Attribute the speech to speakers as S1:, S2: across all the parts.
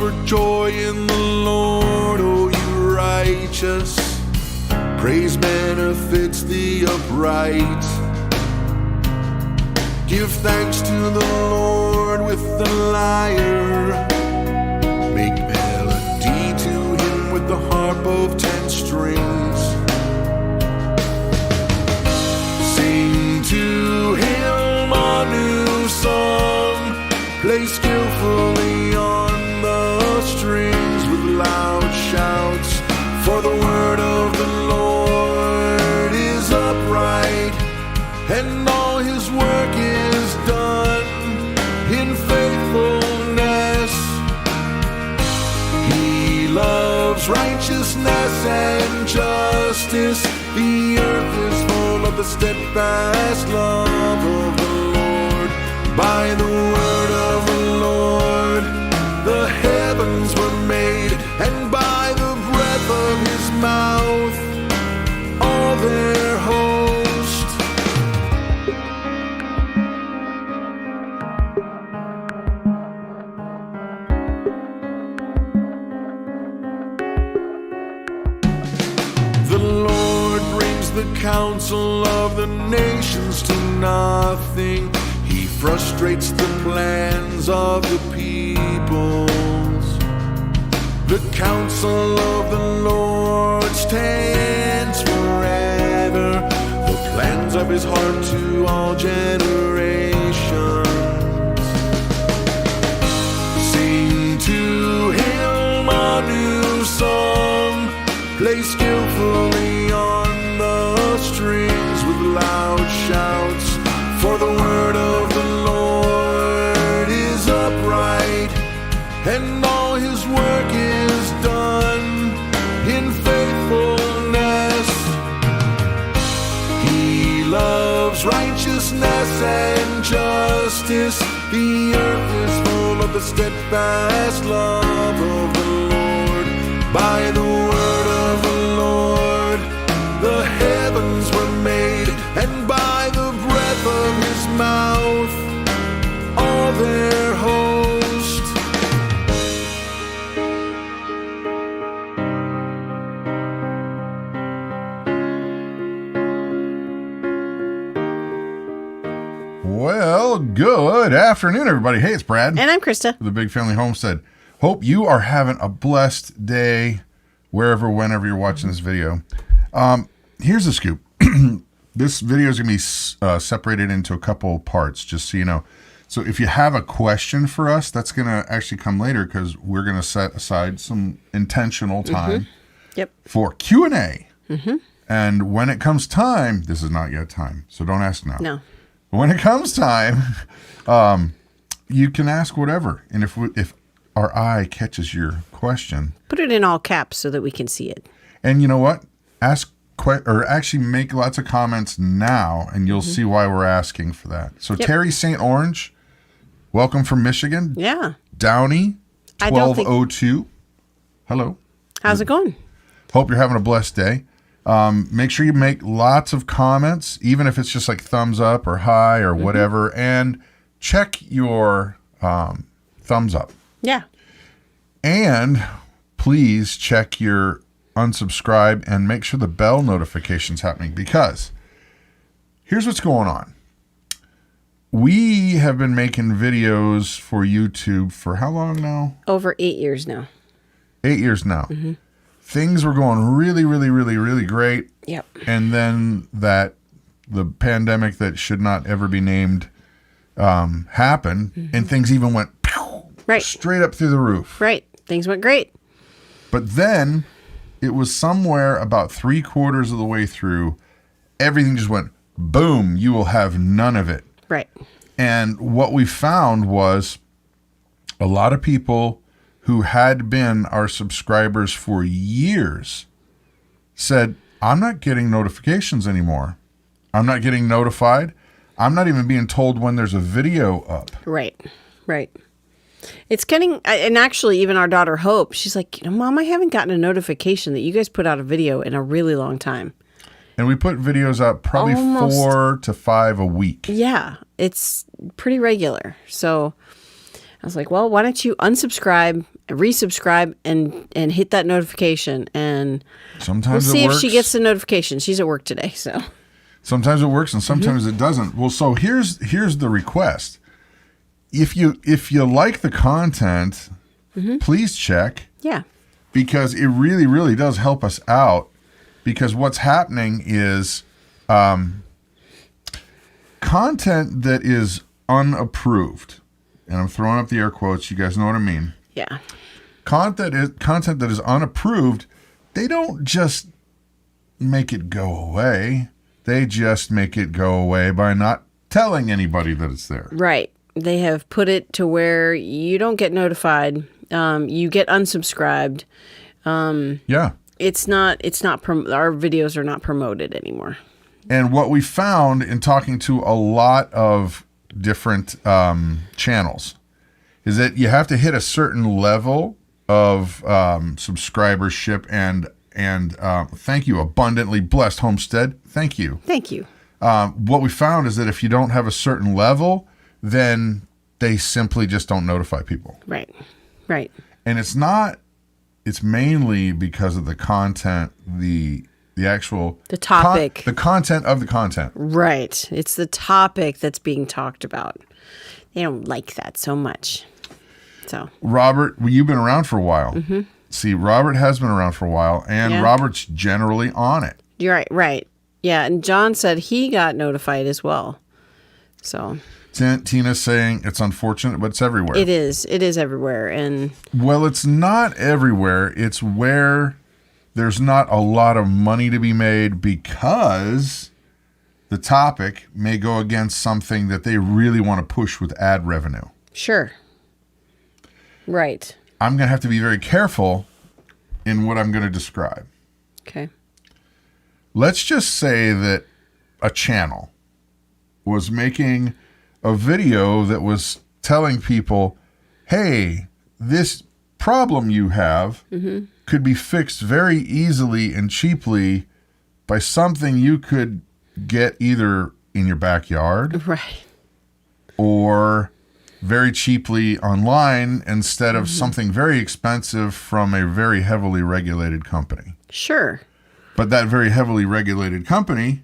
S1: for joy in the Lord, O you righteous. Praise benefits the upright. Give thanks to the Lord with the lyre. Make melody to him with the harp of 10 strings. Sing to him a new song. Play skillfully on the strings with loud shouts. For the word of the Lord is upright, and all his work is done in faithfulness. He loves righteousness and justice. The earth is full of the steadfast love of the Lord. By the word of the Lord the heavens were made, and by the breath of his mouth all their host. The Lord brings the counsel of the nations to nothing. He frustrates the plans of the peoples. The counsel of the Lord stands forever, the plans of his heart to all generations. Sing to him a new song. Play skillfully on the strings with loud shouts. For the word of the Lord is upright, and all his work is done in faithfulness. He loves righteousness and justice. The earth is full of the steadfast love of the Lord. By the word of the Lord the heavens were made, and by the breath of his mouth all their host.
S2: Well, good afternoon, everybody. Hey, it's Brad.
S3: And I'm Christa.
S2: The Big Family Homestead. Hope you are having a blessed day wherever, whenever you're watching this video. Here's the scoop. This video is going to be separated into a couple parts, just so you know. So if you have a question for us, that's going to actually come later, because we're going to set aside some intentional time for Q&A. And when it comes time, this is not yet time, so don't ask now.
S3: No.
S2: When it comes time, you can ask whatever. And if our eye catches your question,
S3: put it in all caps so that we can see it.
S2: And you know what? Or actually make lots of comments now, and you'll see why we're asking for that. So Terry St. Orange, welcome from Michigan.
S3: Yeah.
S2: Downey, 1202. Hello.
S3: How's it going?
S2: Hope you're having a blessed day. Make sure you make lots of comments, even if it's just like thumbs up or hi or whatever, and check your thumbs up.
S3: Yeah.
S2: And please check your unsubscribe and make sure the bell notification's happening, because here's what's going on. We have been making videos for YouTube for how long now?
S3: Over 8 years now.
S2: 8 years now. Things were going really, really, really, really great.
S3: Yep.
S2: And then the pandemic that should not ever be named happened, and things even went straight up through the roof.
S3: Right. Things went great.
S2: But then it was somewhere about 3/4 of the way through, everything just went boom. You will have none of it.
S3: Right.
S2: And what we found was a lot of people who had been our subscribers for years said, I'm not getting notifications anymore. I'm not getting notified. I'm not even being told when there's a video up.
S3: Right. Right. It's getting, and actually even our daughter Hope, she's like, Mom, I haven't gotten a notification that you guys put out a video in a really long time.
S2: And we put videos out probably 4 to 5 a week.
S3: Yeah, it's pretty regular. So I was like, well, why don't you unsubscribe, resubscribe, and hit that notification, and
S2: Sometimes
S3: we'll see
S2: it
S3: if
S2: works.
S3: she gets the notification. She's at work today, so.
S2: Sometimes it works and sometimes it doesn't. Well, so here's the request. If you like the content, please check,
S3: Yeah.
S2: because it really, really does help us out. Because what's happening is content that is unapproved, and I'm throwing up the air quotes, you guys know what I mean.
S3: Yeah.
S2: Content that is unapproved, they don't just make it go away. They just make it go away by not telling anybody that it's there.
S3: Right. They have put it to where you don't get notified. You get unsubscribed.
S2: Yeah.
S3: Our videos are not promoted anymore.
S2: And what we found in talking to a lot of different channels is that you have to hit a certain level of subscribership and thank you, Abundantly Blessed Homestead. Thank you.
S3: Thank you.
S2: What we found is that if you don't have a certain level, then they simply just don't notify people.
S3: Right. Right.
S2: And it's mainly because of the content, the actual
S3: The topic.
S2: the content of the content.
S3: Right. It's the topic that's being talked about. They don't like that so much. So.
S2: Robert, well, you've been around for a while. Mm-hmm. See, Robert has been around for a while, and
S3: Yeah.
S2: Robert's generally on it.
S3: You're right. Right. Yeah. And John said he got notified as well. So.
S2: Tina's saying it's unfortunate, but it's everywhere.
S3: It is. It is everywhere. And
S2: Well, it's not everywhere. It's where there's not a lot of money to be made because the topic may go against something that they really want to push with ad revenue.
S3: sure. Right.
S2: I'm going to have to be very careful in what I'm going to describe.
S3: Okay.
S2: Let's just say that a channel was making a video that was telling people, hey, this problem you have could be fixed very easily and cheaply by something you could get either in your backyard
S3: Right.
S2: or very cheaply online instead of something very expensive from a very heavily regulated company.
S3: Sure.
S2: But that very heavily regulated company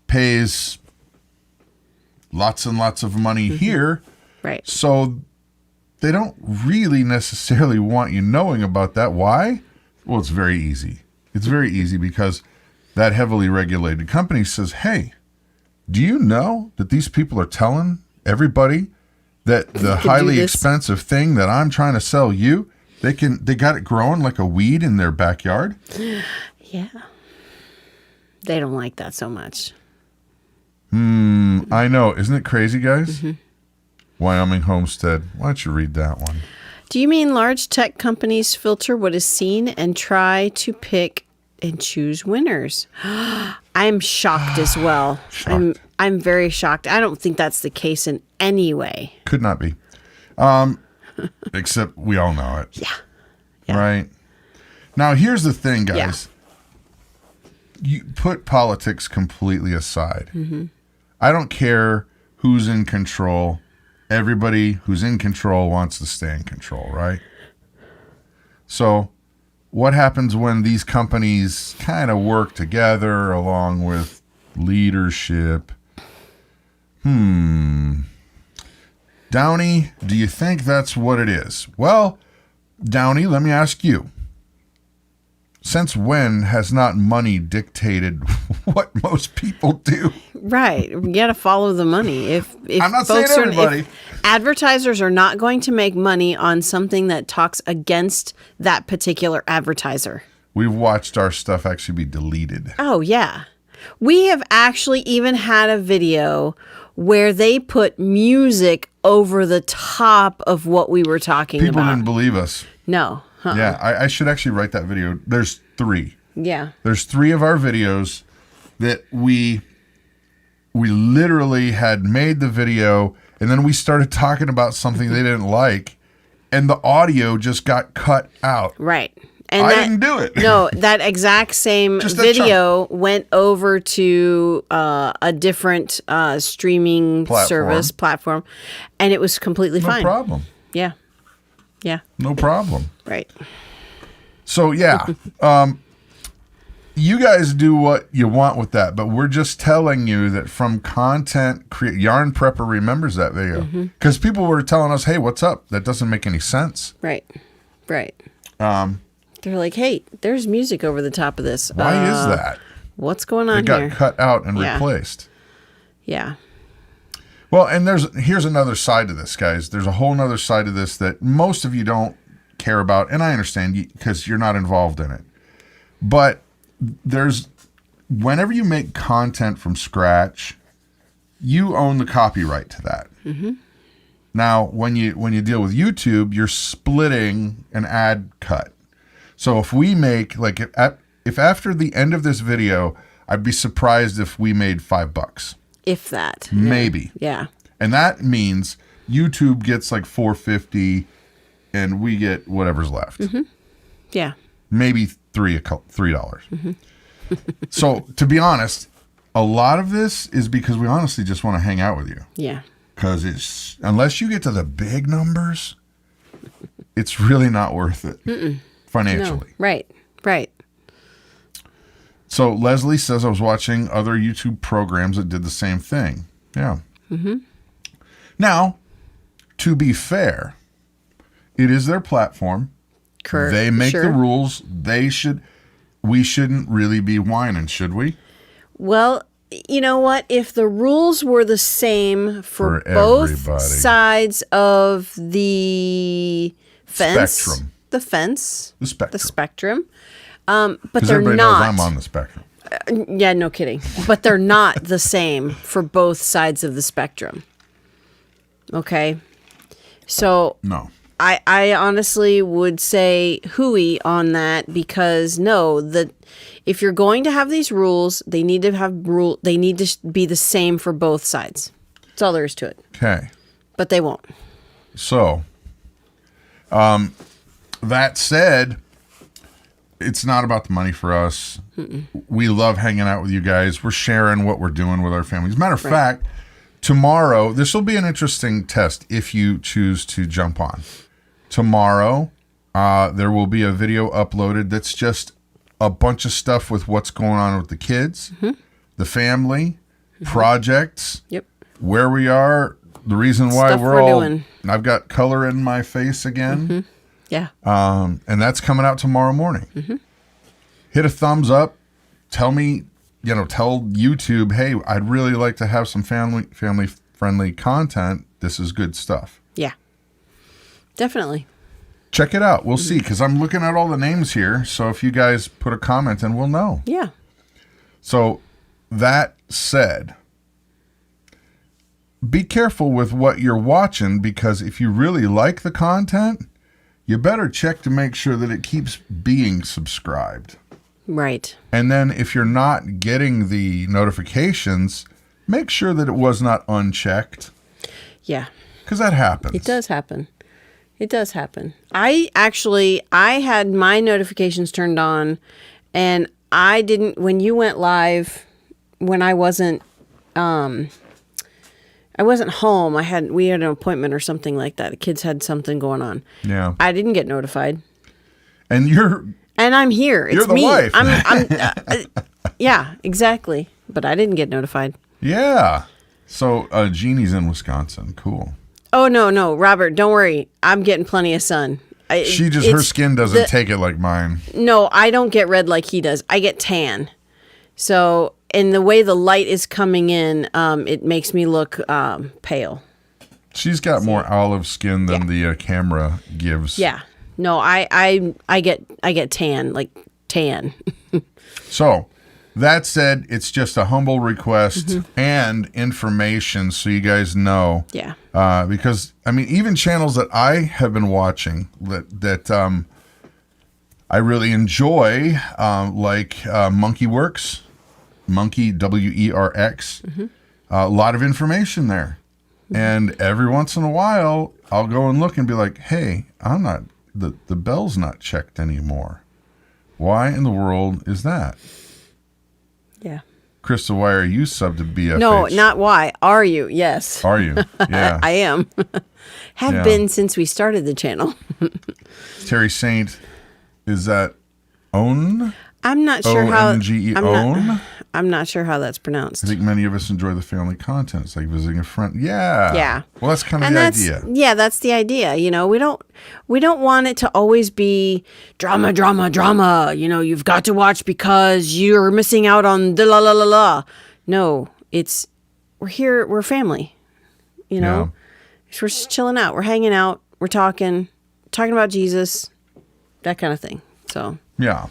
S2: pays lots and lots of money here.
S3: Right.
S2: So they don't really necessarily want you knowing about that. Why? Well, it's very easy. It's very easy because that heavily regulated company says, hey, do you know that these people are telling everybody that the highly expensive thing that I'm trying to sell you, they got it growing like a weed in their backyard?
S3: Yeah. They don't like that so much.
S2: I know. Isn't it crazy, guys? Wyoming Homestead. Why don't you read that one?
S3: Do you mean large tech companies filter what is seen and try to pick and choose winners? I'm shocked as well.
S2: Shocked.
S3: I'm very shocked. I don't think that's the case in any way.
S2: Could not be. Except we all know it.
S3: Yeah.
S2: Right? Now, here's the thing, guys. You put politics completely aside. I don't care who's in control. Everybody who's in control wants to stay in control, right? So what happens when these companies kind of work together along with leadership? Downey, do you think that's what it is? Well, Downey, let me ask you. Since when has not money dictated what most people do?
S3: Right. You got to follow the money. If
S2: I'm not saying everybody.
S3: If advertisers are not going to make money on something that talks against that particular advertiser.
S2: We've watched our stuff actually be deleted.
S3: Oh, yeah. We have actually even had a video where they put music over the top of what we were talking
S2: People
S3: about.
S2: didn't believe us.
S3: No. Huh.
S2: Yeah, I should actually write that video. There's 3.
S3: Yeah.
S2: There's 3 of our videos that we literally had made the video, and then we started talking about something they didn't like, and the audio just got cut out.
S3: Right. And
S2: I didn't do it.
S3: No, that exact same
S2: Just that
S3: video went over to a different streaming
S2: Platform.
S3: service platform, and it was completely
S2: No
S3: fine.
S2: problem.
S3: Yeah. Yeah.
S2: No problem.
S3: Right.
S2: So yeah, you guys do what you want with that, but we're just telling you that from content create. Yarn Prepper remembers that video because people were telling us, "Hey, what's up? That doesn't make any sense."
S3: Right. Right. They're like, "Hey, there's music over the top of this.
S2: Why is that?
S3: What's going on
S2: It got
S3: here?"
S2: cut out and
S3: Yeah.
S2: replaced.
S3: Yeah.
S2: Well, and here's another side to this, guys. There's a whole nother side to this that most of you don't care about, and I understand because you're not involved in it. But whenever you make content from scratch, you own the copyright to that. Now, when you deal with YouTube, you're splitting an ad cut. So if we make if after the end of this video, I'd be surprised if we made $5.
S3: If that.
S2: Maybe.
S3: Yeah.
S2: And that means YouTube gets like $4.50 and we get whatever's left.
S3: Yeah.
S2: Maybe $3. So to be honest, a lot of this is because we honestly just want to hang out with you.
S3: Yeah.
S2: Because unless you get to the big numbers, it's really not worth it financially.
S3: No. Right. Right.
S2: So Leslie says I was watching other YouTube programs that did the same thing. Yeah. Now, to be fair, it is their platform. They make the rules. We shouldn't really be whining, should we?
S3: Well, you know what? If the rules were the same for both
S2: everybody.
S3: sides of the fence,
S2: Spectrum.
S3: the fence,
S2: The spectrum.
S3: the spectrum, but
S2: Because
S3: they're
S2: everybody
S3: not.
S2: knows I'm on the spectrum.
S3: Yeah, no kidding. But they're not the same for both sides of the spectrum. Okay? So
S2: No.
S3: I honestly would say hooey on that because if you're going to have these rules, they need to be the same for both sides. That's all there is to it.
S2: Okay.
S3: But they won't.
S2: So, that said, it's not about the money for us. We love hanging out with you guys. We're sharing what we're doing with our families. Matter of fact, tomorrow, this will be an interesting test if you choose to jump on. Tomorrow, there will be a video uploaded that's just a bunch of stuff with what's going on with the kids, the family, projects, where we are, the reason why
S3: Stuff
S2: we're
S3: we're
S2: all...
S3: doing.
S2: I've got color in my face again.
S3: Yeah.
S2: And that's coming out tomorrow morning. Hit a thumbs up. Tell me, tell YouTube, hey, I'd really like to have some family friendly content. This is good stuff.
S3: Yeah. Definitely.
S2: Check it out. We'll see, because I'm looking at all the names here. So if you guys put a comment in, we'll know.
S3: Yeah.
S2: So that said, be careful with what you're watching, because if you really like the content, you better check to make sure that it keeps being subscribed.
S3: Right.
S2: And then if you're not getting the notifications, make sure that it was not unchecked,
S3: Yeah.
S2: because that happens.
S3: It does happen. It does happen. I had my notifications turned on, and I didn't, when you went live, when I wasn't home. We had an appointment or something like that. The kids had something going on.
S2: Yeah.
S3: I didn't get notified.
S2: And
S3: I'm here. It's
S2: You're the
S3: me.
S2: wife.
S3: I'm yeah, exactly. But I didn't get notified.
S2: yeah. So Jeannie's in Wisconsin. Cool.
S3: Oh, no, Robert, don't worry. I'm getting plenty of sun.
S2: Her skin doesn't take it like mine.
S3: No, I don't get red like he does. I get tan. So, and the way the light is coming in, it makes me look pale.
S2: She's got more olive skin than the camera gives.
S3: Yeah. No, I get tan, like tan.
S2: So, that said, it's just a humble request and information so you guys know.
S3: Yeah.
S2: Because, I mean, even channels that I have been watching that I really enjoy, like Monkey Works, Monkey, WERX, a lot of information there. And every once in a while, I'll go and look and be like, hey, the bell's not checked anymore. Why in the world is that?
S3: Yeah.
S2: Krista, why are you subbed to BFH?
S3: No, not why. Are you? Yes.
S2: Are you? Yeah.
S3: I am. Have been since we started the channel.
S2: Terry Saint, is that own?
S3: I'm not sure how.
S2: O-N-G-E, own?
S3: I'm not sure how that's pronounced.
S2: I think many of us enjoy the family content. It's like visiting a friend. Yeah.
S3: Yeah.
S2: Well, that's kind of the idea.
S3: Yeah, that's the idea. You know, we don't want it to always be drama, drama, drama. You know, you've got to watch because you're missing out on the la la la la. No, we're here. We're family. You know, we're just chilling out. We're hanging out. We're talking about Jesus, that kind of thing. So
S2: Yeah.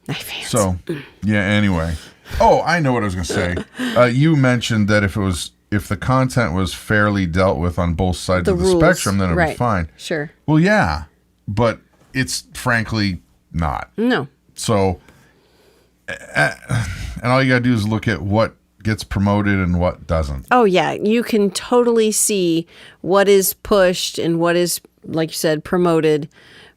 S3: knife hands.
S2: So, yeah, anyway. Oh, I know what I was going to say. You mentioned that if the content was fairly dealt with on both sides of the
S3: rules,
S2: spectrum, then it would be fine.
S3: Sure.
S2: Well, yeah, but it's frankly not.
S3: No.
S2: So, and all you got to do is look at what gets promoted and what doesn't.
S3: Oh, yeah. You can totally see what is pushed and what is, like you said, promoted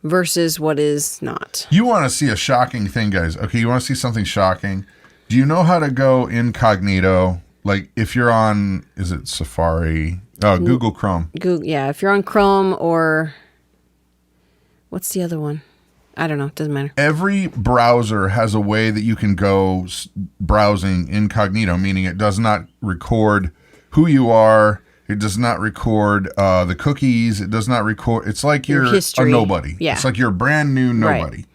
S3: versus what is not.
S2: You want to see a shocking thing, guys. Okay, you want to see something shocking? Do you know how to go incognito? Like if you're on, is it Safari? Google Chrome.
S3: Google, yeah, if you're on Chrome or what's the other one? I don't know. It doesn't matter.
S2: Every browser has a way that you can go browsing incognito, meaning it does not record who you are. It does not record the cookies. It does not record. It's like you're a nobody.
S3: Yeah.
S2: It's like you're a brand new nobody.
S3: Right.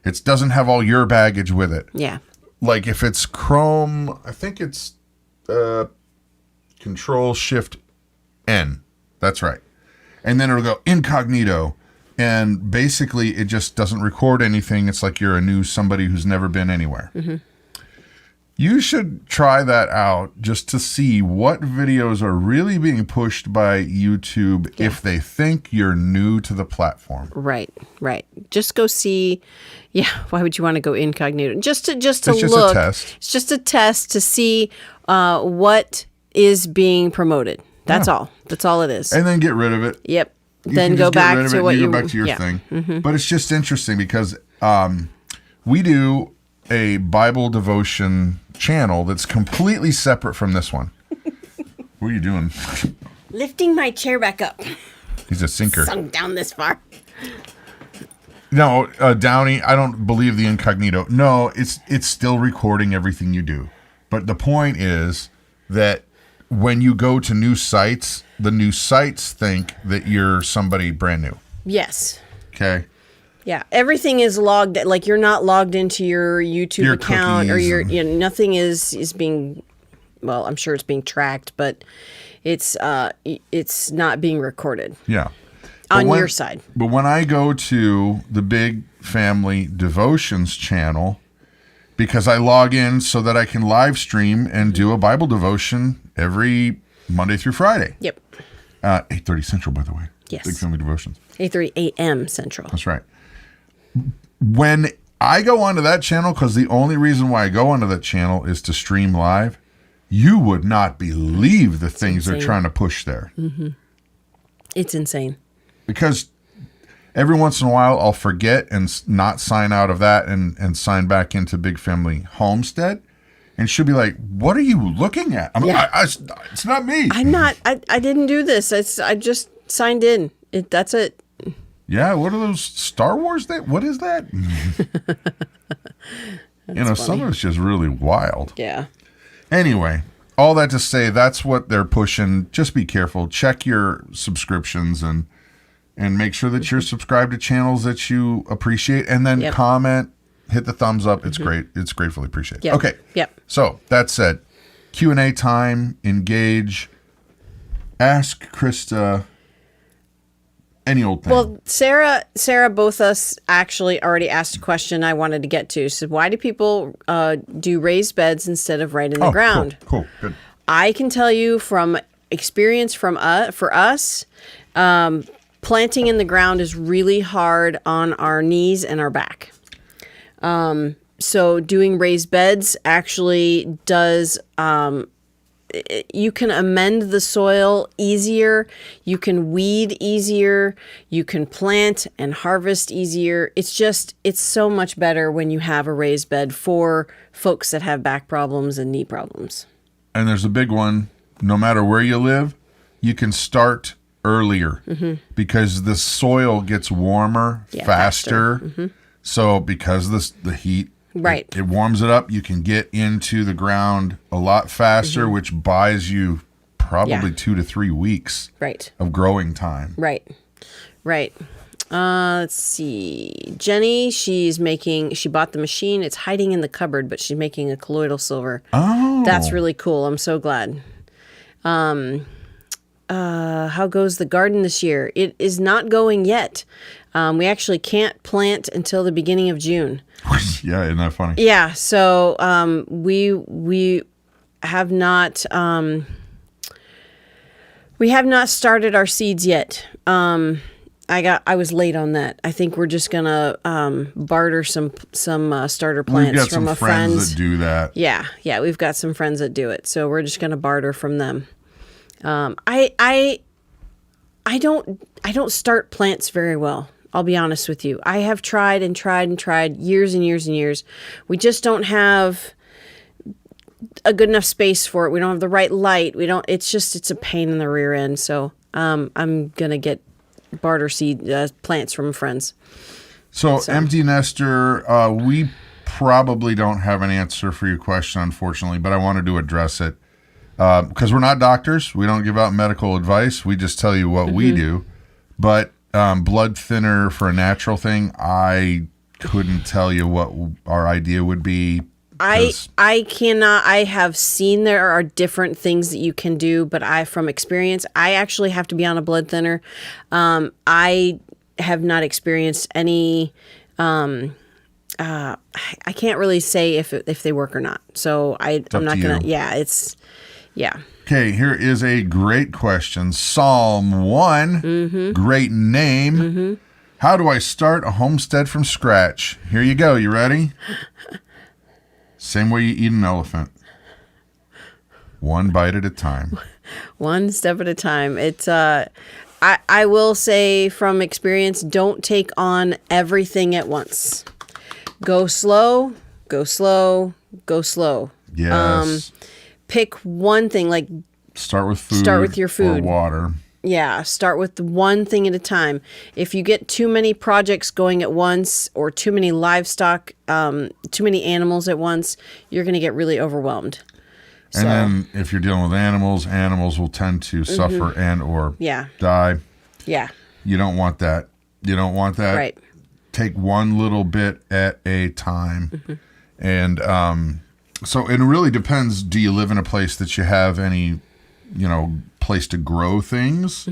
S2: It doesn't have all your baggage with it.
S3: Yeah.
S2: Like if it's Chrome, I think it's Control-Shift-N. That's right. And then it'll go incognito. And basically it just doesn't record anything. It's like you're a new somebody who's never been anywhere. Mm-hmm. You should try that out just to see what videos are really being pushed by YouTube if they think you're new to the platform.
S3: Right. Just go see. Yeah. Why would you want to go incognito? Just to
S2: it's just
S3: look.
S2: a test.
S3: It's just a test to see what is being promoted. That's all. That's all it is.
S2: And then get rid of it.
S3: Yep.
S2: You
S3: Then
S2: can
S3: go
S2: just get
S3: back
S2: rid of
S3: to
S2: it
S3: what
S2: and
S3: you
S2: go back to your thing.
S3: Mm-hmm.
S2: But it's just interesting because we do a Bible devotion channel that's completely separate from this one. What are you doing?
S3: Lifting my chair back up.
S2: He's a sinker.
S3: Sunk down this far.
S2: No, Downey, I don't believe the incognito. No, it's still recording everything you do. But the point is that when you go to new sites, the new sites think that you're somebody brand new.
S3: Yes.
S2: Okay.
S3: Yeah, everything is logged. Like you're not logged into your YouTube
S2: Your
S3: account, or
S2: cookies
S3: nothing is being. Well, I'm sure it's being tracked, but it's not being recorded.
S2: Yeah.
S3: On your side.
S2: But when I go to the Big Family Devotions channel, because I log in so that I can live stream and do a Bible devotion every Monday through Friday.
S3: Yep.
S2: 8:30 Central, by the way.
S3: Yes.
S2: Big Family Devotions.
S3: 8:30 a.m. Central.
S2: That's right. When I go onto that channel, because the only reason why I go onto that channel is to stream live, you would not believe the things they're trying to push there.
S3: Mm-hmm. It's insane.
S2: Because every once in a while I'll forget and not sign out of that and sign back into Big Family Homestead. And she'll be like, "What are you looking at?" It's not me.
S3: I'm not. I didn't do this. I just signed in. That's it.
S2: Yeah, what are those Star Wars? What is that? Some of it's just really wild.
S3: Yeah.
S2: Anyway, all that to say, that's what they're pushing. Just be careful. Check your subscriptions and make sure that you're subscribed to channels that you appreciate, and then comment, hit the thumbs up. It's great. It's gratefully appreciated.
S3: Yep.
S2: Okay.
S3: Yep.
S2: So that said, Q&A time. Engage. Ask Krista any old thing.
S3: Well, Sarah, both us actually already asked a question I wanted to get to. So why do people do raised beds instead of right in the ground?
S2: Cool. Good.
S3: I can tell you from experience for us, planting in the ground is really hard on our knees and our back. So doing raised beds actually does you can amend the soil easier, you can weed easier, you can plant and harvest easier. It's so much better when you have a raised bed for folks that have back problems and knee problems.
S2: And there's a big one. No matter where you live, you can start earlier because the soil gets warmer faster. So because the heat,
S3: right,
S2: it warms it up, you can get into the ground a lot faster, which buys you probably 2 to 3 weeks of growing time.
S3: Right. Let's see. Jenny, she bought the machine. It's hiding in the cupboard, but she's making a colloidal silver.
S2: Oh.
S3: That's really cool. I'm so glad. How goes the garden this year? It is not going yet. We actually can't plant until the beginning of June.
S2: Yeah, isn't that funny?
S3: Yeah, so we have not started our seeds yet. I was late on that. I think we're just gonna barter some starter plants
S2: We've got
S3: from
S2: some friends that do that.
S3: Yeah, we've got some friends that do it, so we're just gonna barter from them. I don't start plants very well. I'll be honest with you. I have tried and tried and tried years and years and years. We just don't have a good enough space for it. We don't have the right light. It's a pain in the rear end. So I'm going to get barter seed plants from friends.
S2: So empty nester, we probably don't have an answer for your question, unfortunately, but I wanted to address it because we're not doctors. We don't give out medical advice. We just tell you what we do. But blood thinner for a natural thing, I couldn't tell you what our idea would be. I cannot. I
S3: have seen there are different things that you can do, but from experience, I actually have to be on a blood thinner. I have not experienced any. I can't really say if they work or not. So I'm not gonna. Yeah.
S2: Okay, here is a great question. Psalm 1, great name. How do I start a homestead from scratch? Here you go. You ready? Same way you eat an elephant. One bite at a time.
S3: One step at a time. It's I will say from experience, don't take on everything at once. Go slow, go slow, go slow.
S2: Yes.
S3: Pick one thing, like
S2: start with food.
S3: Start with your food.
S2: Or water.
S3: Yeah, start with one thing at a time. If you get too many projects going at once or too many livestock, too many animals at once, you're going to get really overwhelmed.
S2: And then if you're dealing with animals will tend to suffer and or die.
S3: Yeah.
S2: You don't want that.
S3: Right.
S2: Take one little bit at a time. And so it really depends. Do you live in a place that you have any, place to grow things?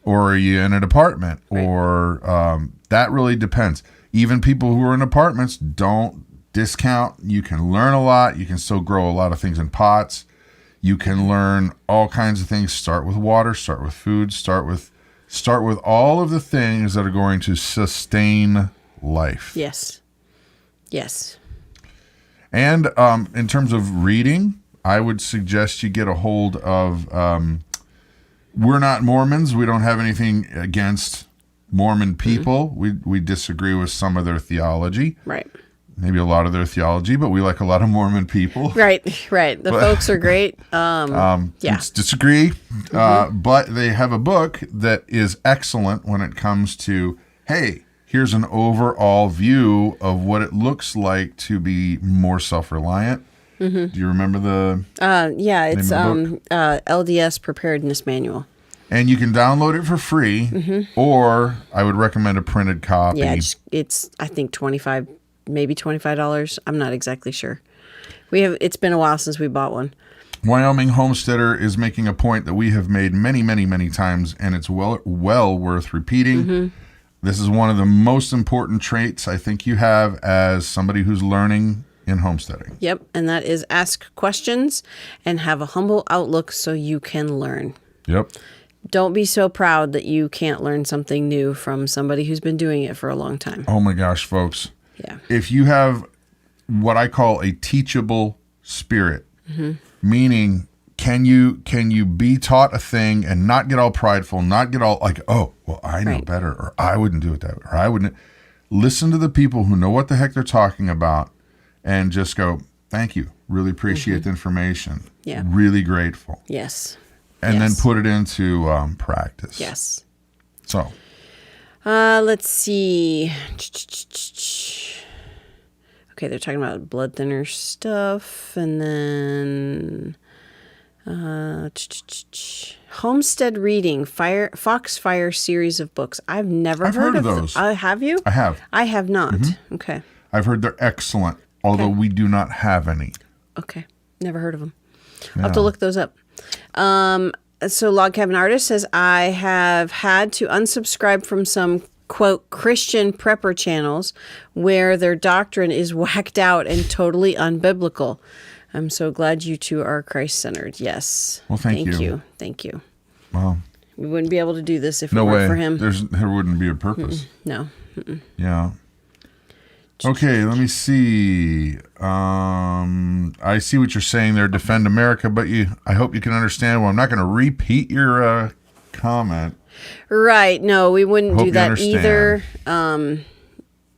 S2: Or are you in an apartment?
S3: Right.
S2: Or that really depends. Even people who are in apartments, don't discount. You can learn a lot. You can still grow a lot of things in pots. You can learn all kinds of things. Start with water, start with food, start with all of the things that are going to sustain life.
S3: Yes.
S2: And in terms of reading, I would suggest you get a hold of, we're not Mormons. We don't have anything against Mormon people. We disagree with some of their theology.
S3: Right.
S2: Maybe a lot of their theology, but we like a lot of Mormon people.
S3: Right. The folks are great.
S2: Let's disagree. But they have a book that is excellent when it comes to, hey, here's an overall view of what it looks like to be more self-reliant. Do you remember the
S3: it's
S2: book?
S3: LDS Preparedness Manual.
S2: And you can download it for free, or I would recommend a printed copy.
S3: Yeah, it's I think maybe $25. I'm not exactly sure. It's been a while since we bought one.
S2: Wyoming Homesteader is making a point that we have made many, many, many times, and it's well worth repeating. This is one of the most important traits I think you have as somebody who's learning in homesteading.
S3: Yep, and that is ask questions and have a humble outlook so you can learn.
S2: Yep.
S3: Don't be so proud that you can't learn something new from somebody who's been doing it for a long time.
S2: Oh my gosh, folks.
S3: Yeah.
S2: If you have what I call a teachable spirit, meaning can you be taught a thing and not get all prideful, not get all like, oh, well, I know
S3: Right.
S2: better, or I wouldn't do it that way, or I wouldn't. Listen to the people who know what the heck they're talking about and just go, thank you. Really appreciate the information.
S3: Yeah.
S2: Really grateful.
S3: Yes.
S2: And then
S3: Yes.
S2: put it into practice.
S3: Yes.
S2: So,
S3: Let's see. Okay, they're talking about blood thinner stuff, and then Homestead Reading, Foxfire series of books. I've never
S2: heard of
S3: them.
S2: those.
S3: Have you?
S2: I have.
S3: I have not. Okay.
S2: I've heard they're excellent, although we do not have any.
S3: Okay. Never heard of them. I'll have to look those up. So Log Cabin Artist says, I have had to unsubscribe from some, quote, Christian prepper channels where their doctrine is whacked out and totally unbiblical. I'm so glad you two are Christ-centered. Yes.
S2: Well, thank you.
S3: Thank you.
S2: Well,
S3: We wouldn't be able to do this if
S2: no
S3: it weren't
S2: way.
S3: for him.
S2: There wouldn't be a purpose.
S3: No.
S2: Yeah. Okay, let me see. I see what you're saying there, defend America, but I hope you can understand. Well, I'm not going to repeat your comment.
S3: Right. No, we wouldn't
S2: Hope
S3: do
S2: you
S3: that
S2: understand.
S3: either.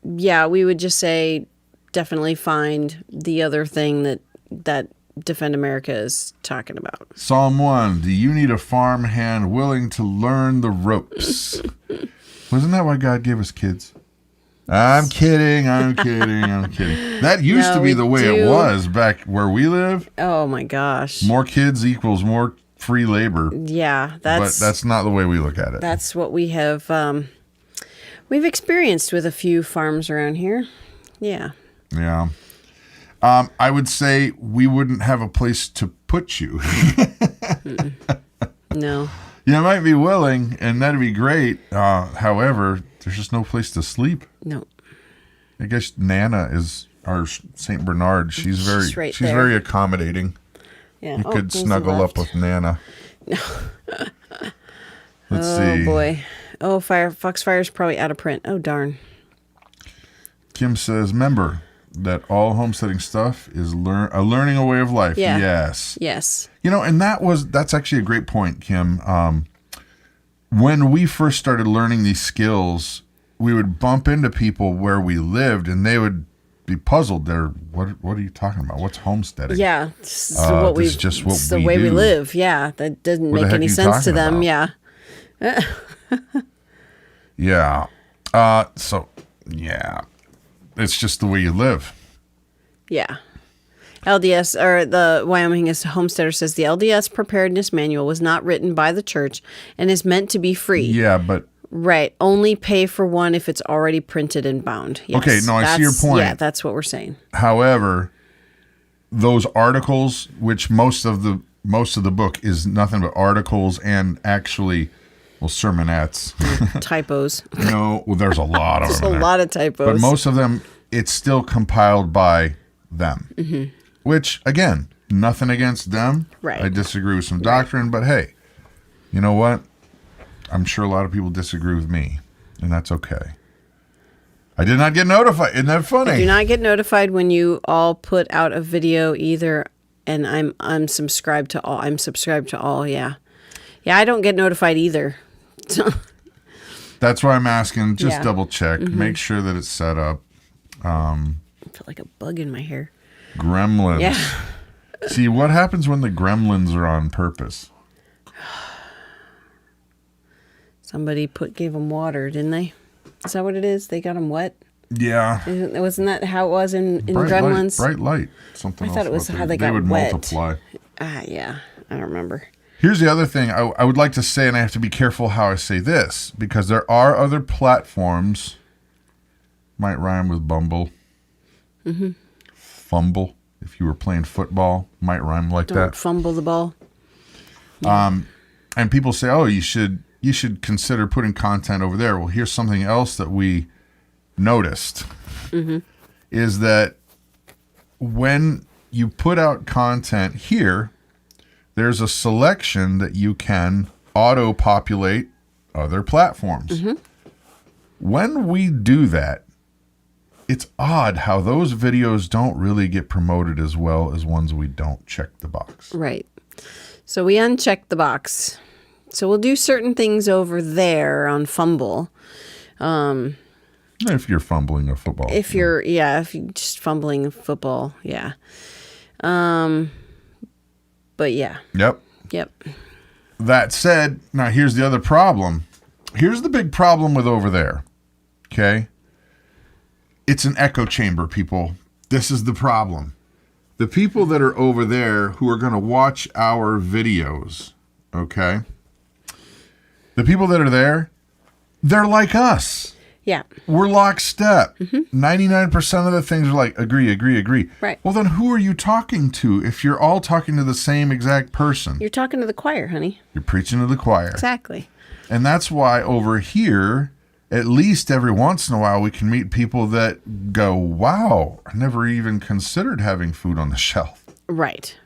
S3: Yeah, we would just say definitely find the other thing that Defend America is talking about.
S2: Psalm 1, do you need a farm hand willing to learn the ropes? Wasn't that why God gave us kids? I'm kidding. That used
S3: No,
S2: to be
S3: we
S2: the way it
S3: do.
S2: was back where we live.
S3: Oh my gosh.
S2: More kids equals more free labor.
S3: Yeah,
S2: But that's not the way we look at it.
S3: that's what we have we've experienced with a few farms around here. Yeah.
S2: Yeah. I would say we wouldn't have a place to put you.
S3: No.
S2: You might be willing, and that'd be great. However, there's just no place to sleep.
S3: No.
S2: I guess Nana is our Saint Bernard. She's
S3: right there.
S2: very accommodating.
S3: Yeah.
S2: You could
S3: Daisy
S2: snuggle
S3: left.
S2: up with Nana. Let's
S3: Oh
S2: see.
S3: boy. Oh, Foxfire's probably out of print. Oh darn.
S2: Kim says, remember that all homesteading stuff is a learning a way of life.
S3: Yeah.
S2: Yes.
S3: Yes.
S2: You know, and that's actually a great point, Kim. When we first started learning these skills, we would bump into people where we lived, and they would be puzzled. What are you talking about? What's homesteading?
S3: Yeah. This is
S2: this is just what
S3: it's the
S2: we
S3: way we
S2: do.
S3: live. Yeah. That doesn't
S2: What the
S3: make
S2: heck
S3: any
S2: are you
S3: sense to
S2: talking
S3: them.
S2: about?
S3: Yeah.
S2: Yeah. So, yeah. It's just the way you live.
S3: Yeah. LDS, or the Wyoming Homesteader says the LDS preparedness manual was not written by the church and is meant to be free.
S2: Yeah, but
S3: Right. Only pay for one if it's already printed and bound. Yes,
S2: Okay, no, I see your point.
S3: Yeah, that's what we're saying.
S2: however, those articles, which most of the book is nothing but articles and actually, sermonettes.
S3: Typos.
S2: No, well, there's a lot of
S3: There's
S2: them.
S3: a
S2: in there.
S3: lot of typos.
S2: But most of them, it's still compiled by them. Mm-hmm. Which, again, nothing against them.
S3: Right.
S2: I disagree with some doctrine, but hey, you know what? I'm sure a lot of people disagree with me, and that's okay. I did not get notified. Isn't that funny?
S3: I do not get notified when you all put out a video either, and I'm subscribed to all. I'm subscribed to all, yeah. Yeah, I don't get notified either.
S2: That's why I'm asking. Just
S3: Yeah.
S2: double check. Make sure that it's set up.
S3: I feel like a bug in my hair.
S2: Gremlins.
S3: Yeah.
S2: See, what happens when the gremlins are on purpose?
S3: Somebody gave them water, didn't they? Is that what it is? They got them wet?
S2: Yeah.
S3: Wasn't that how it was in
S2: Bright
S3: Gremlins?
S2: light. Something
S3: I
S2: else
S3: thought it was
S2: about
S3: how they got
S2: would
S3: wet.
S2: multiply.
S3: Yeah. I don't remember.
S2: Here's the other thing I would like to say, and I have to be careful how I say this, because there are other platforms, might rhyme with bumble, fumble, if you were playing football, might rhyme like
S3: Don't
S2: that.
S3: fumble the ball.
S2: And people say, oh, you should consider putting content over there. Well, here's something else that we noticed, is that when you put out content here, there's a selection that you can auto-populate other platforms. When we do that, it's odd how those videos don't really get promoted as well as ones we don't check the box.
S3: Right. So we unchecked the box. So we'll do certain things over there on Fumble.
S2: If you're fumbling a football.
S3: If you're just fumbling a football, yeah. But yeah.
S2: Yep. That said, now here's the other problem. Here's the big problem with over there. Okay? It's an echo chamber, people. This is the problem. The people that are over there who are going to watch our videos, okay? The people that are there, they're like us.
S3: Yeah.
S2: We're lockstep. 99% of the things are like, agree.
S3: Right.
S2: Well, then who are you talking to if you're all talking to the same exact person?
S3: You're talking to the choir, honey.
S2: You're preaching to the choir.
S3: Exactly.
S2: And that's why over here, at least every once in a while, we can meet people that go, wow, I never even considered having food on the shelf.
S3: Right.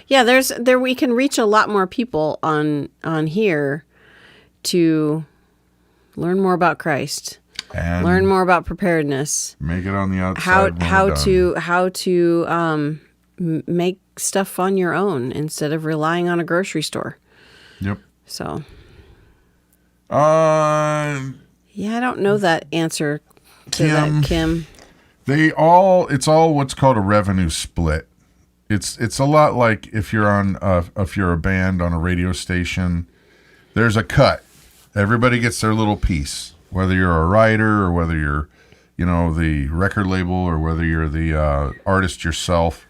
S3: Yeah, we can reach a lot more people on here to learn more about Christ,
S2: And
S3: learn more about preparedness,
S2: make it on the outside.
S3: how to make stuff on your own instead of relying on a grocery store.
S2: Yep.
S3: So
S2: Yeah,
S3: I don't know that answer to that, Kim.
S2: It's all what's called a revenue split. It's a lot like if you're a band on a radio station, there's a cut. Everybody gets their little piece, whether you're a writer or whether you're, the record label or whether you're the artist yourself.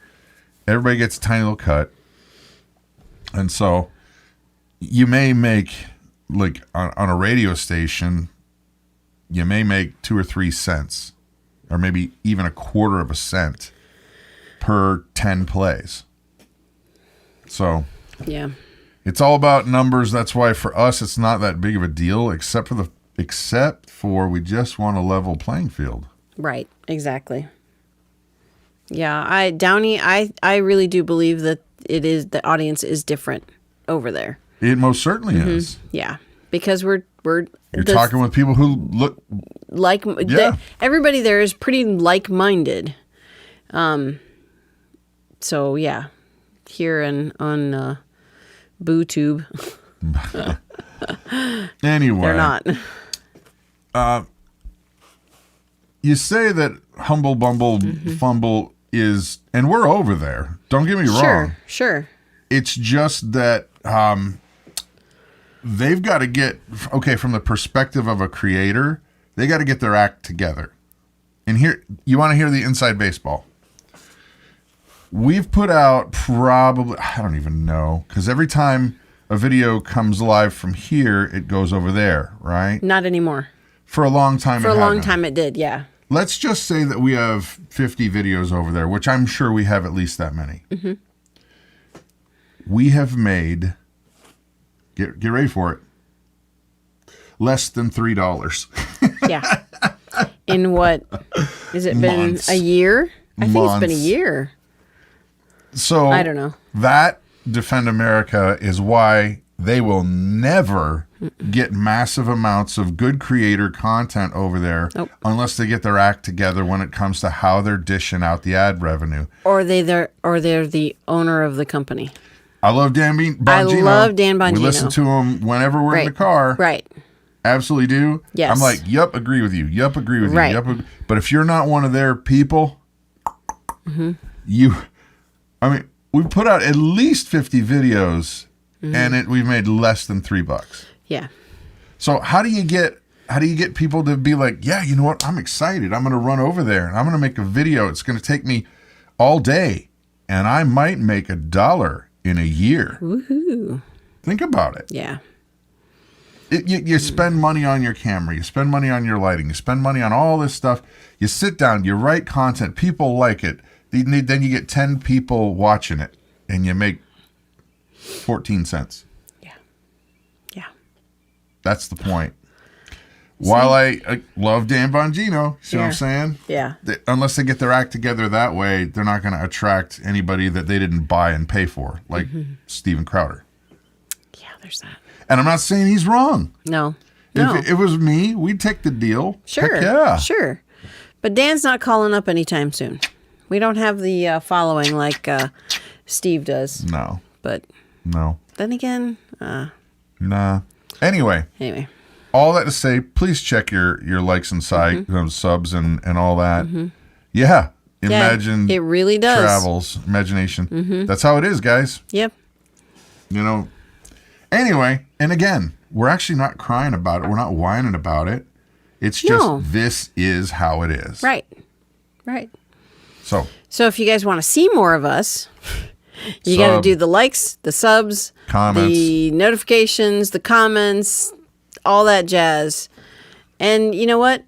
S2: Everybody gets a tiny little cut. And so you may make, like on a radio station, you may make 2 or 3 cents or maybe even a quarter of a cent per 10 plays. So
S3: Yeah.
S2: it's all about numbers. That's why for us it's not that big of a deal, except for we just want a level playing field.
S3: Right. Exactly. Yeah. Downey, I really do believe that the audience is different over there.
S2: It most certainly is.
S3: Yeah. Because you're
S2: talking with people who look
S3: like everybody there is pretty like-minded. So yeah, here on BooTube.
S2: Anyway,
S3: They're not.
S2: You say that Humble Bumble Fumble is, and we're over there. Don't get me wrong.
S3: Sure.
S2: It's just that they've got to get, from the perspective of a creator, they got to get their act together. And here, you want to hear the inside baseball. We've put out probably, I don't even know, because every time a video comes live from here, it goes over there, right?
S3: Not anymore.
S2: For a long time.
S3: For a long time it did, yeah.
S2: Let's just say that we have 50 videos over there, which I'm sure we have at least that many. Mm-hmm. We have made, get ready for it, less than $3.
S3: Yeah. In what, has it
S2: Months.
S3: been a year? I think it's been a
S2: Months.
S3: year.
S2: So
S3: I don't know.
S2: That Defend America is why they will never get massive amounts of good creator content over there unless they get their act together when it comes to how they're dishing out the ad revenue.
S3: Or they're the owner of the company.
S2: I love Dan Bongino.
S3: I love Dan Bongino.
S2: We listen to him whenever we're in the car.
S3: Right.
S2: Absolutely do.
S3: Yes.
S2: I'm like, yup, agree with you. Yup, agree with
S3: Right.
S2: you. Yup, but if you're not one of their people, we put out at least 50 videos and we've made less than $3.
S3: Yeah.
S2: So how do you get people to be like, yeah, you know what? I'm excited. I'm going to run over there and I'm going to make a video. It's going to take me all day and I might make $1 in a year.
S3: Woohoo.
S2: Think about it.
S3: Yeah.
S2: You spend money on your camera. You spend money on your lighting. You spend money on all this stuff. You sit down. You write content. People like it. Then you get 10 people watching it, and you make 14 cents.
S3: Yeah. Yeah.
S2: That's the point. While I love Dan Bongino, see what I'm saying?
S3: Yeah.
S2: Unless they get their act together that way, they're not going to attract anybody that they didn't buy and pay for, like Steven Crowder.
S3: Yeah, there's that.
S2: And I'm not saying he's wrong.
S3: No.
S2: If it was me, we'd take the deal.
S3: Sure.
S2: Heck yeah.
S3: Sure. But Dan's not calling up anytime soon. We don't have the following like Steve does.
S2: No.
S3: But
S2: No.
S3: Then again,
S2: Nah. Anyway, all that to say, please check your likes and subs and all that. Yeah. Imagine
S3: it really does.
S2: Travels, imagination. That's how it is, guys.
S3: Yep.
S2: You know. Anyway, and again, we're actually not crying about it. We're not whining about it. It's just this is how it is.
S3: Right. So if you guys want to see more of us, you got to do the likes, the subs,
S2: comments,
S3: the notifications, the comments, all that jazz. And you know what?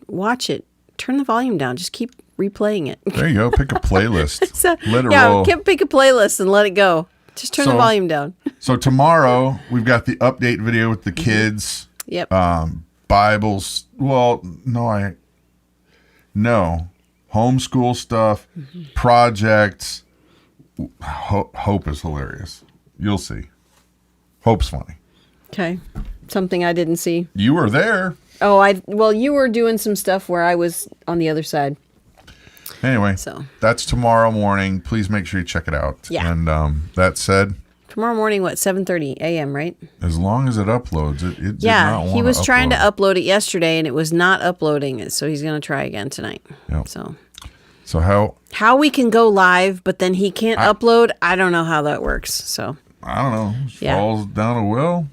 S3: Watch it. Turn the volume down. Just keep replaying it.
S2: There you go. Pick a playlist. Let it
S3: roll.
S2: Yeah,
S3: pick a playlist and let it go. Just turn the volume down.
S2: So tomorrow we've got the update video with the kids.
S3: Yep.
S2: Bibles. Well, no. Homeschool stuff, projects. Hope is hilarious. You'll see. Hope's funny.
S3: Okay. Something I didn't see.
S2: You were there.
S3: Oh, you were doing some stuff where I was on the other side.
S2: Anyway, that's tomorrow morning. Please make sure you check it out.
S3: Yeah.
S2: And that said,
S3: tomorrow morning, 7:30 a.m., right?
S2: As long as it uploads, it did not want
S3: he was
S2: to
S3: trying to
S2: upload.
S3: upload it yesterday, and it was not uploading it, so he's going to try again tonight.
S2: Yep.
S3: So how we can go live, but then he can't upload, I don't know how that works. So
S2: I don't know. Falls down a well,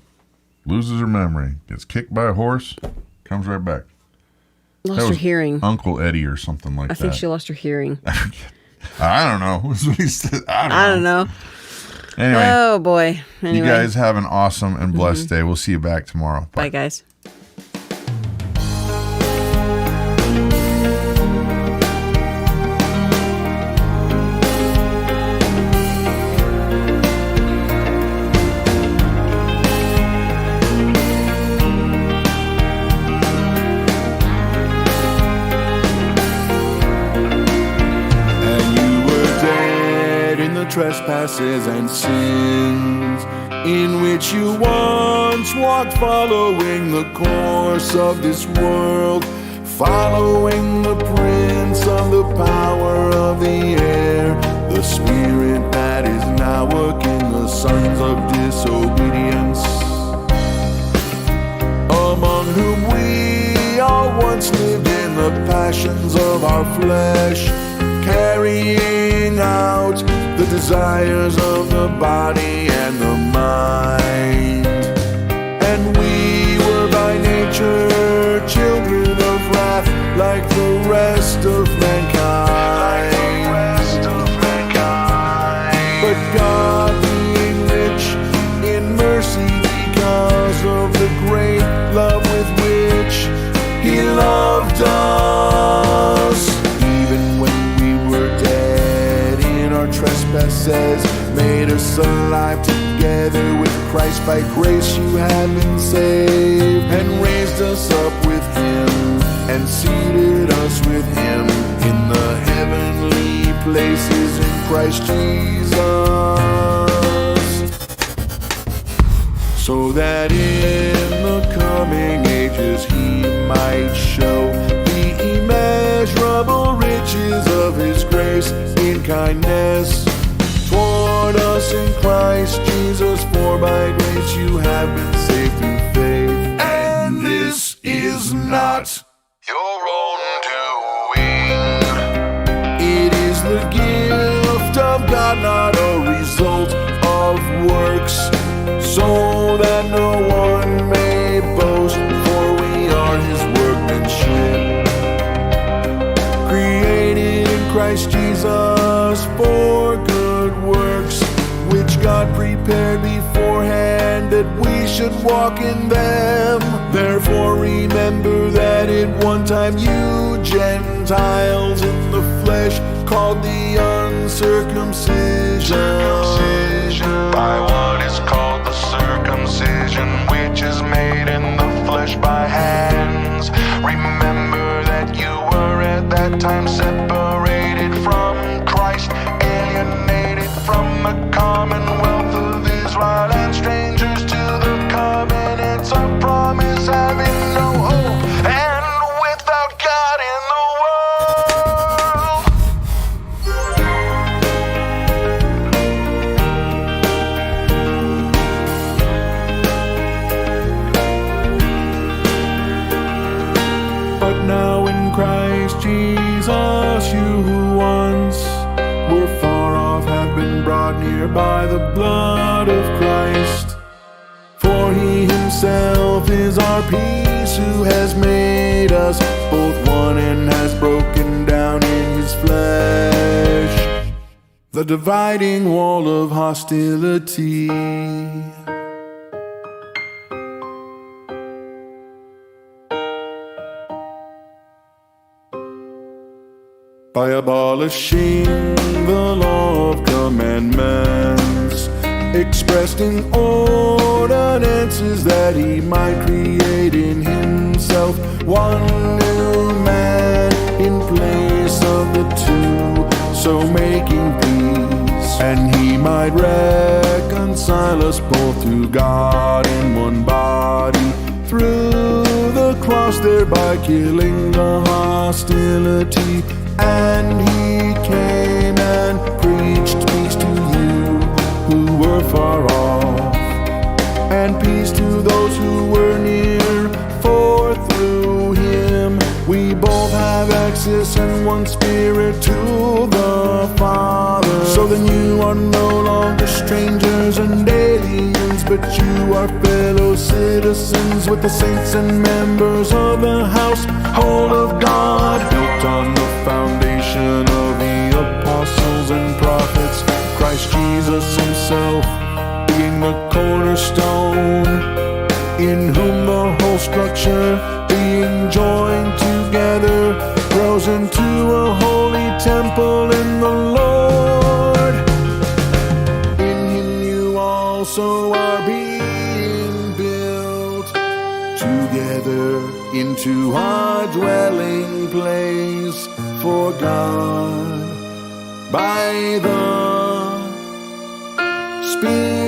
S2: loses her memory, gets kicked by a horse, comes right back.
S3: Lost her hearing.
S2: Uncle Eddie or something like that.
S3: I think she lost her hearing.
S2: I don't know. That's what he said.
S3: I don't know.
S2: Anyway.
S3: Oh, boy. Anyway.
S2: You guys have an awesome and blessed day. We'll see you back tomorrow.
S3: Bye guys.
S1: Trespasses and sins in which you once walked, following the course of this world, following the prince of the power of the air, the spirit that is now working the sons of disobedience, among whom we all once lived in the passions of our flesh, carrying out the desires of the body and the mind. And we were by nature children of wrath, like the rest of mankind. But God, being rich in mercy because of the great love with which He loved us, even when we were dead in our trespasses, made us alive together with Christ. By grace you have been saved, and raised us up with Him, and seated us with Him in the heavenly places in Christ Jesus, so that in the coming ages He might show the immeasurable riches of His grace in kindness toward us in Christ Jesus. For by grace you have been saved through faith, and this is not your own doing. It is the gift of God, not a result of works, so that no one may boast. For we are His workmanship, created in Christ Jesus for good works, which God prepared beforehand that we should walk in them. Therefore remember that at one time you Gentiles in the flesh, called the uncircumcision by what is called the circumcision, which is made in the flesh by hands. Remember that you were at that time separated from Christ, alienated from the commonwealth of Israel, and strangers to the covenants of promise, having no hope and without God in the world. But now in Christ Jesus, you who once were far off have been brought near by the blood of Christ. For he himself is our peace, who has made us both one and has broken down in his flesh the dividing wall of hostility. By abolishing the law of commandments expressed in ordinances, that he might create in himself one new man in place of the two, so making peace, and he might reconcile us both to God in one body through the cross, thereby killing the hostility. And he came and preached peace to you who were far off, and peace to those who were near, for through him we both have access in one spirit to the Father. So then you are no longer strangers and aliens, but you are fellow citizens with the saints and members of the household of God, built on the foundation of the apostles and prophets, Christ Jesus himself being the cornerstone, in whom the whole structure being joined together grows into a holy temple in the Lord. In him you also are being built together into a dwelling place for God by the Spirit